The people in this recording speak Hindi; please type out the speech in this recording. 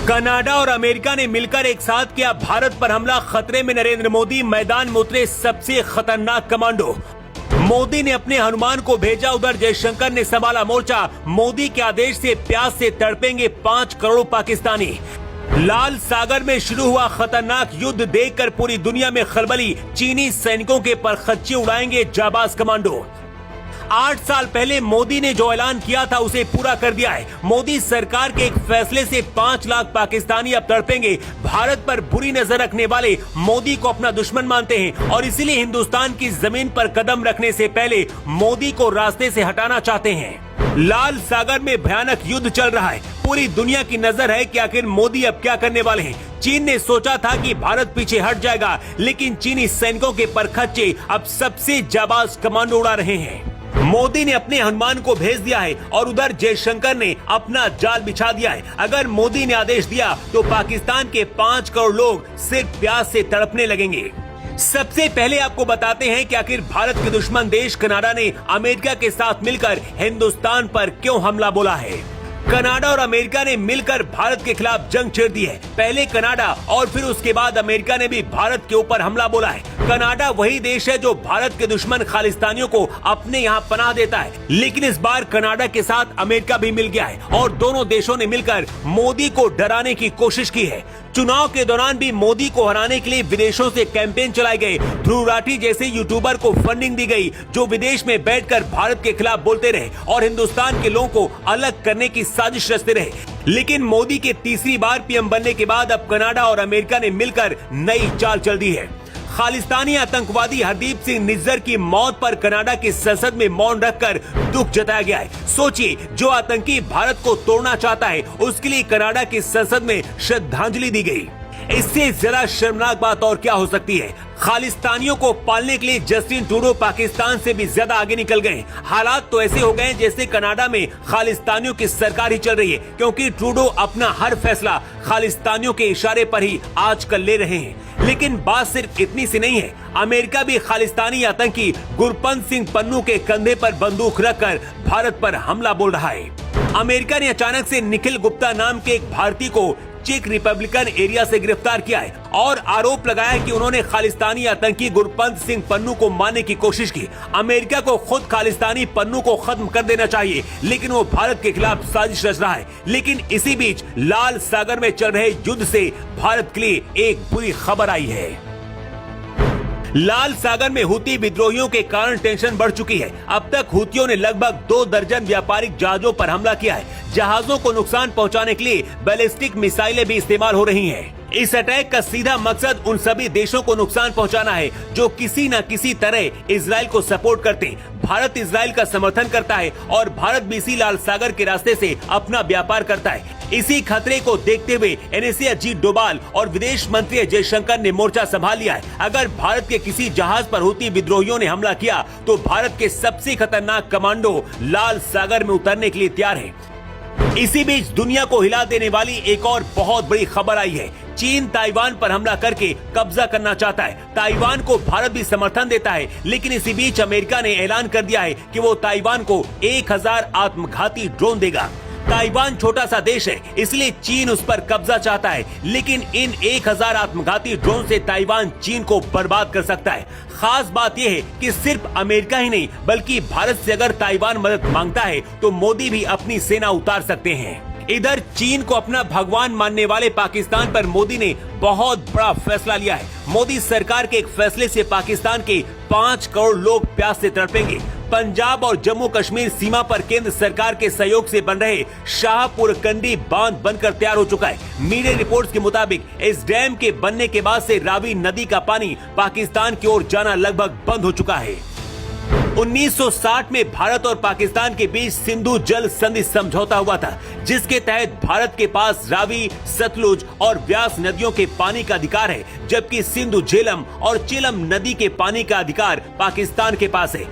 कनाडा और अमेरिका ने मिलकर एक साथ किया भारत पर हमला। खतरे में नरेंद्र मोदी, मैदान में उतरे सबसे खतरनाक कमांडो। मोदी ने अपने हनुमान को भेजा, उधर जयशंकर ने संभाला मोर्चा। मोदी के आदेश से प्यास से तड़पेंगे 5 करोड़ पाकिस्तानी। लाल सागर में शुरू हुआ खतरनाक युद्ध देखकर पूरी दुनिया में खलबली। चीनी सैनिकों के परखच्चे उड़ाएंगे जाबाज कमांडो। 8 साल पहले मोदी ने जो ऐलान किया था उसे पूरा कर दिया है। मोदी सरकार के एक फैसले से 5 लाख पाकिस्तानी अब तड़पेंगे। भारत पर बुरी नजर रखने वाले मोदी को अपना दुश्मन मानते हैं और इसीलिए हिंदुस्तान की जमीन पर कदम रखने से पहले मोदी को रास्ते से हटाना चाहते हैं। लाल सागर में भयानक युद्ध चल रहा है। पूरी दुनिया की नजर है कि आखिर मोदी अब क्या करने वाले हैं। चीन ने सोचा था कि भारत पीछे हट जाएगा, लेकिन चीनी सैनिकों के परखच्चे अब सबसे जाबाज कमांडो उड़ा रहे हैं। मोदी ने अपने हनुमान को भेज दिया है और उधर जयशंकर ने अपना जाल बिछा दिया है। अगर मोदी ने आदेश दिया तो पाकिस्तान के 5 करोड़ लोग सिर्फ प्यास से तड़पने लगेंगे। सबसे पहले आपको बताते हैं कि आखिर भारत के दुश्मन देश कनाडा ने अमेरिका के साथ मिलकर हिंदुस्तान पर क्यों हमला बोला है। कनाडा और अमेरिका ने मिलकर भारत के खिलाफ जंग छेड़ दी है। पहले कनाडा और फिर उसके बाद अमेरिका ने भी भारत के ऊपर हमला बोला है। कनाडा वही देश है जो भारत के दुश्मन खालिस्तानियों को अपने यहाँ पनाह देता है, लेकिन इस बार कनाडा के साथ अमेरिका भी मिल गया है और दोनों देशों ने मिलकर मोदी को डराने की कोशिश की है। चुनाव के दौरान भी मोदी को हराने के लिए विदेशों से कैंपेन चलाए गए। ध्रुव राठी जैसे यूट्यूबर को फंडिंग दी गई जो विदेश में बैठकर भारत के खिलाफ बोलते रहे और हिंदुस्तान के लोगों को अलग करने की साजिश रचते रहे। लेकिन मोदी के तीसरी बार पीएम बनने के बाद अब कनाडा और अमेरिका ने मिलकर नई चाल चल दी है। खालिस्तानी आतंकवादी हरदीप सिंह निज्जर की मौत पर कनाडा की संसद में मौन रखकर दुख जताया गया है। सोचिए, जो आतंकी भारत को तोड़ना चाहता है उसके लिए कनाडा की संसद में श्रद्धांजलि दी गई। इससे ज्यादा शर्मनाक बात और क्या हो सकती है। खालिस्तानियों को पालने के लिए जस्टिन ट्रूडो पाकिस्तान से भी ज्यादा आगे निकल गए। हालात तो ऐसे हो गए जैसे कनाडा में खालिस्तानियों की सरकार ही चल रही है, क्योंकि ट्रूडो अपना हर फैसला खालिस्तानियों के इशारे पर ही आजकल ले रहे हैं। लेकिन बात सिर्फ इतनी सी नहीं है। अमेरिका भी खालिस्तानी आतंकी गुरपंत सिंह पन्नू के कंधे पर बंदूक रखकर भारत पर हमला बोल रहा है। अमेरिका ने अचानक से निखिल गुप्ता नाम के एक भारतीय को चेक रिपब्लिकन एरिया से गिरफ्तार किया है और आरोप लगाया कि उन्होंने खालिस्तानी आतंकी गुरपंत सिंह पन्नू को मारने की कोशिश की। अमेरिका को खुद खालिस्तानी पन्नू को खत्म कर देना चाहिए, लेकिन वो भारत के खिलाफ साजिश रच रहा है। लेकिन इसी बीच लाल सागर में चल रहे युद्ध से भारत के लिए एक बुरी खबर आई है। लाल सागर में हुती विद्रोहियों के कारण टेंशन बढ़ चुकी है। अब तक हुतियों ने लगभग 2 दर्जन व्यापारिक जहाजों पर हमला किया है। जहाजों को नुकसान पहुंचाने के लिए बैलिस्टिक मिसाइलें भी इस्तेमाल हो रही हैं। इस अटैक का सीधा मकसद उन सभी देशों को नुकसान पहुंचाना है जो किसी न किसी तरह इजराइल को सपोर्ट करते हैं। भारत इजराइल का समर्थन करता है और भारत भी इसी लाल सागर के रास्ते से अपना व्यापार करता है। इसी खतरे को देखते हुए एनएसए अजीत डोभाल और विदेश मंत्री जयशंकर ने मोर्चा संभाल लिया है। अगर भारत के किसी जहाज पर हुती विद्रोहियों ने हमला किया तो भारत के सबसे खतरनाक कमांडो लाल सागर में उतरने के लिए तैयार है। इसी बीच दुनिया को हिला देने वाली एक और बहुत बड़ी खबर आई है। चीन ताइवान पर हमला करके कब्जा करना चाहता है। ताइवान को भारत भी समर्थन देता है, लेकिन इसी बीच अमेरिका ने ऐलान कर दिया है कि वो ताइवान को 1000 आत्मघाती ड्रोन देगा। ताइवान छोटा सा देश है, इसलिए चीन उस पर कब्जा चाहता है, लेकिन इन 1000 आत्मघाती ड्रोन से ताइवान चीन को बर्बाद कर सकता है। खास बात यह है कि सिर्फ अमेरिका ही नहीं बल्कि भारत से अगर ताइवान मदद मांगता है तो मोदी भी अपनी सेना उतार सकते हैं। इधर चीन को अपना भगवान मानने वाले पाकिस्तान पर मोदी ने बहुत बड़ा फैसला लिया है। मोदी सरकार के एक फैसले से पाकिस्तान के 5 करोड़ लोग प्यास से तड़पेंगे। पंजाब और जम्मू कश्मीर सीमा पर केंद्र सरकार के सहयोग से बन रहे शाहपुर कंडी बांध बनकर तैयार हो चुका है। मीडिया रिपोर्ट्स के मुताबिक इस डैम के बनने के बाद से रावी नदी का पानी पाकिस्तान की ओर जाना लगभग बंद हो चुका है। 1960 में भारत और पाकिस्तान के बीच सिंधु जल संधि समझौता हुआ था, जिसके तहत भारत के पास रावी, सतलुज और व्यास नदियों के पानी का अधिकार है, जबकि सिंधु झेलम और चेलम नदी के पानी का अधिकार पाकिस्तान के पास है।